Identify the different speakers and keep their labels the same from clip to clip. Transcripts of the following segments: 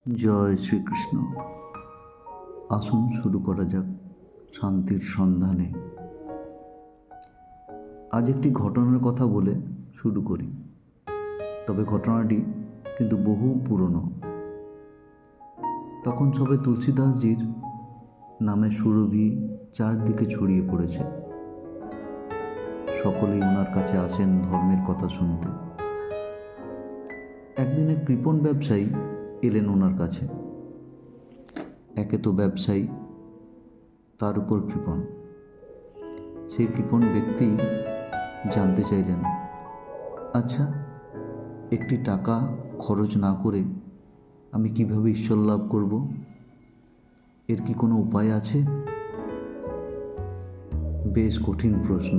Speaker 1: জয় শ্রীকৃষ্ণ। আসুন শুরু করা যাক শান্তির সন্ধানে। আজ একটি ঘটনার কথা বলে শুরু করি, তবে ঘটনাটি কিন্তু বহু পুরনো। তখন সবে তুলসীদাসজির নামে সুরভি চারদিকে ছড়িয়ে পড়েছে। সকলেই ওনার কাছে আসেন ধর্মের কথা শুনতে। একদিন এক কৃপণ ব্যবসায়ী এলেন ওনার কাছে। একে তো ব্যবসায়ী, তার উপর কৃপণ। সেই কৃপণ ব্যক্তি জানতে চাইলেন, আচ্ছা, একটি টাকা খরচ না করে আমি কিভাবে ঈশ্বর লাভ করব? এর কি কোনো উপায় আছে? বেশ কঠিন প্রশ্ন।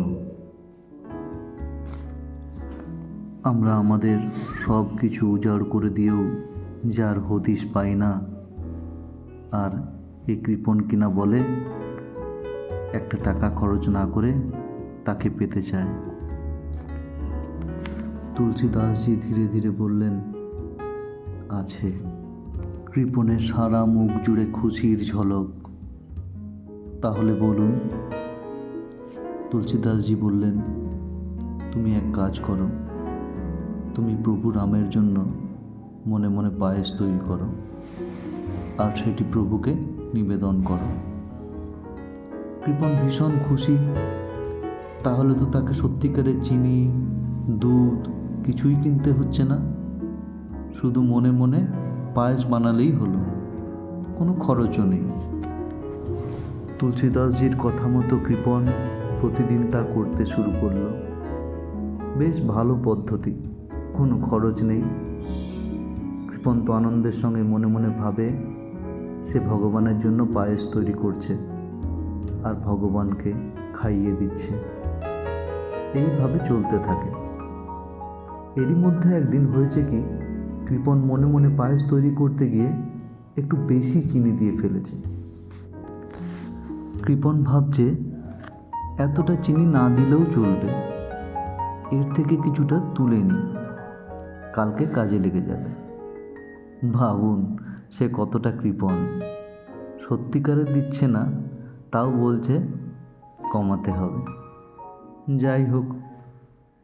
Speaker 1: আমরা আমাদের সব কিছু উজাড় করে দিয়েও যার হদিশ পাই না, আর এই কৃপণ কিনা বলে একটা টাকা খরচ না করে তাকে পেতে চায়। তুলসীদাসজি ধীরে ধীরে বললেন, আছে। কৃপণের সারা মুখ জুড়ে খুশির ঝলক। তাহলে বলুন। তুলসীদাসজি বললেন, তুমি এক কাজ করো, তুমি প্রভু রামের জন্য মনে মনে পায়েস তৈরি করো, আর সেটি প্রভুকে নিবেদন করো। কৃপণ ভীষণ খুশি। তাহলে তো তাকে সত্যিকারের চিনি, দুধ কিছুই কিনতে হচ্ছে না, শুধু মনে মনে পায়েস বানালেই হলো, কোনো খরচও নেই। তুলসীদাসজির কথা মতো কৃপণ প্রতিদিন তা করতে শুরু করলো। বেশ ভালো পদ্ধতি, কোনো খরচ নেই। কৃপণ তো আনন্দের সঙ্গে মনে মনে ভাবে সে ভগবানের জন্য পায়েস তৈরি করছে আর ভগবানকে খাইয়ে দিচ্ছে। এইভাবে চলতে থাকে। এরই মধ্যে একদিন হয়েছে কি, কৃপণ মনে মনে পায়েস তৈরি করতে গিয়ে একটু বেশি চিনি দিয়ে ফেলেছে। কৃপণ ভাবছে এতটা চিনি না দিলেও চলবে, এর থেকে কিছুটা তুলে নিই, কালকে কাজে লেগে যাবে। ভাবুন সে কতটা কৃপণ। সত্যিকারের দিচ্ছে না, তাও বলছে কমাতে হবে। যাই হোক,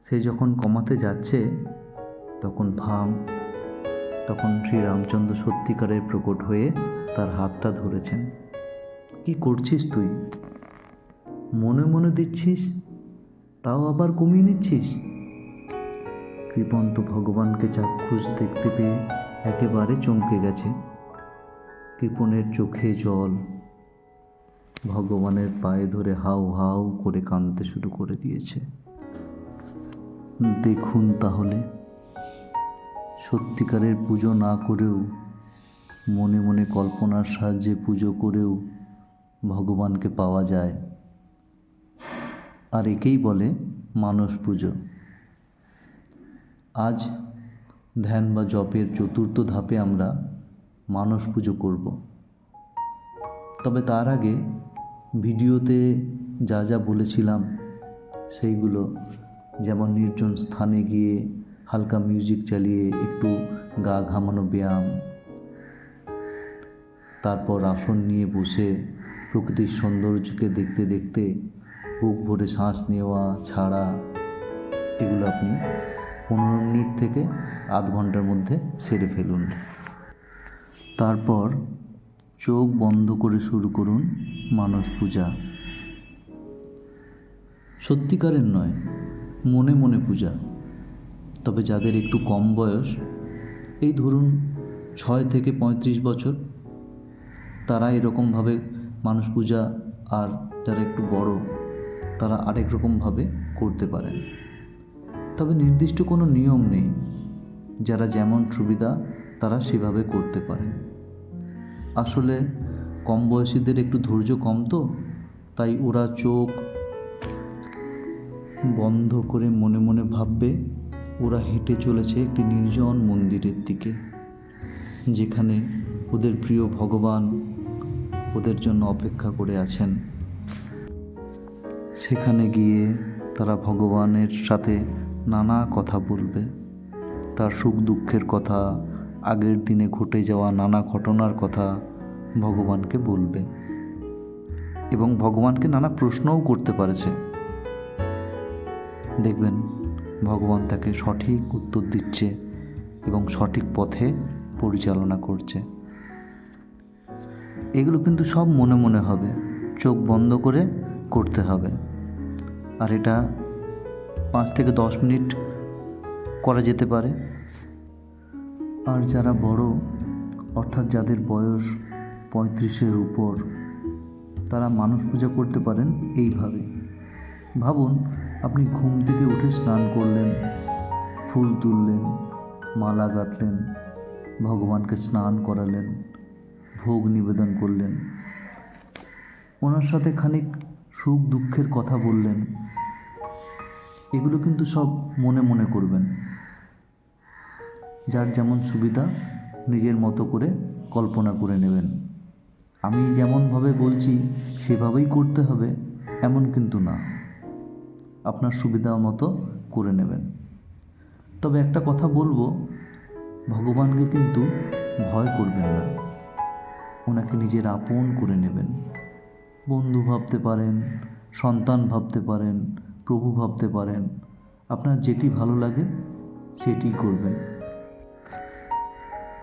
Speaker 1: সে যখন কমাতে যাচ্ছে তখন শ্রীরামচন্দ্র সত্যিকারের প্রকট হয়ে তার হাতটা ধরেছেন। কি করছিস তুই? মনে মনে দিচ্ছিস, তাও আবার কমিয়ে নিচ্ছিস? কৃপণ তো ভগবানকে চাক্ষুষ দেখতে পেয়ে একেবারে চমকে গেছে। কৃপণের চোখে জল। ভগবানের পায়ে ধরে হাউ হাউ করে কাঁদতে শুরু করে দিয়েছে। দেখুন তাহলে, সত্যিকারের পুজো না করেও, মনে মনে কল্পনার সাহায্যে পুজো করেও ভগবানকে পাওয়া যায়। আর একেই বলে মানস পুজো। আজ ধ্যান বা জপের চতুর্থ ধাপে আমরা মানস পুজো করব। তবে তার আগে ভিডিওতে যা যা বলেছিলাম সেইগুলো, যেমন নির্জন স্থানে গিয়ে হালকা মিউজিক চালিয়ে একটু গা ঘামানো ব্যায়াম, তারপর আসন নিয়ে বসে প্রকৃতির সৌন্দর্যকে দেখতে দেখতে বুক ভরে শ্বাস নেওয়া ছাড়া, এগুলো আপনি 15 মিনিট থেকে আধ ঘন্টার মধ্যে সেরে ফেলুন। তারপর চোখ বন্ধ করে শুরু করুন মানস পূজা। সত্যিকারের নয়, মনে মনে পূজা। তবে যাদের একটু কম বয়স, এই ধরুন 6 থেকে 35 বছর, তারা এরকমভাবে মানস পূজা, আর যারা একটু বড় তারা আরেক রকমভাবে করতে পারেন। তবে নির্দিষ্ট কোনো নিয়ম নেই, যারা যেমন সুবিধা তারা সেভাবে করতে পারেন। আসলে কম বয়সীদের একটু ধৈর্য কম, তো তাই ওরা চোখ বন্ধ করে মনে মনে ভাববে ওরা হেঁটে চলেছে একটি নির্জন মন্দিরের দিকে, যেখানে ওদের প্রিয় ভগবান ওদের জন্য অপেক্ষা করে আছেন। সেখানে গিয়ে তারা ভগবানের সাথে নানা কথা বলবে, তার সুখ দুঃখের কথা, আগের দিনে ঘটে যাওয়া নানা ঘটনার কথা ভগবানকে বলবে এবং ভগবানকে নানা প্রশ্নও করতে পারেছে। দেখবেন ভগবান তাকে সঠিক উত্তর দিচ্ছে এবং সঠিক পথে পরিচালনা করছে। এগুলো কিন্তু সব মনে মনে হবে, চোখ বন্ধ করে করতে হবে। আর এটা 5 থেকে 10 মিনিট করা যেতে পারে। আর যারা বড়, অর্থাৎ যাদের বয়স 35-এর উপর, তারা মানস পূজা করতে পারেন এইভাবে। ভাবুন, আপনি ঘুম থেকে উঠে স্নান করলেন, ফুল তুললেন, মালা গাঁথলেন, ভগবানকে স্নান করালেন, ভোগ নিবেদন করলেন, ওনার সাথে খানিক সুখ দুঃখের কথা বললেন। এগুলো কিন্তু সব মনে মনে করবেন। যার যেমন সুবিধা নিজের মতো করে কল্পনা করে নেবেন। আমি যেমনভাবে বলছি সেভাবেই করতে হবে এমন কিন্তু না, আপনার সুবিধা মতো করে নেবেন। তবে একটা কথা বলবো, ভগবানকে কিন্তু ভয় করবেন না, ওনাকে নিজের আপন করে নেবেন। বন্ধু ভাবতে পারেন, সন্তান ভাবতে পারেন, প্রভু ভাবতে পারেন, আপনার যেটি ভালো লাগে সেটি করবেন।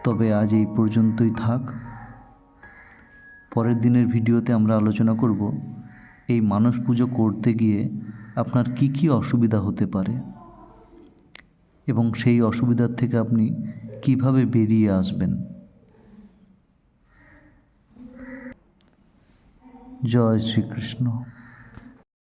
Speaker 1: তবে আজ এই পর্যন্তই থাক। পরের দিনের ভিডিওতে আমরা আলোচনা করব এই মানস পুজো করতে গিয়ে আপনার কি কি অসুবিধা হতে পারে এবং সেই অসুবিধার থেকে আপনি কিভাবে বেরিয়ে আসবেন। জয় শ্রীকৃষ্ণ।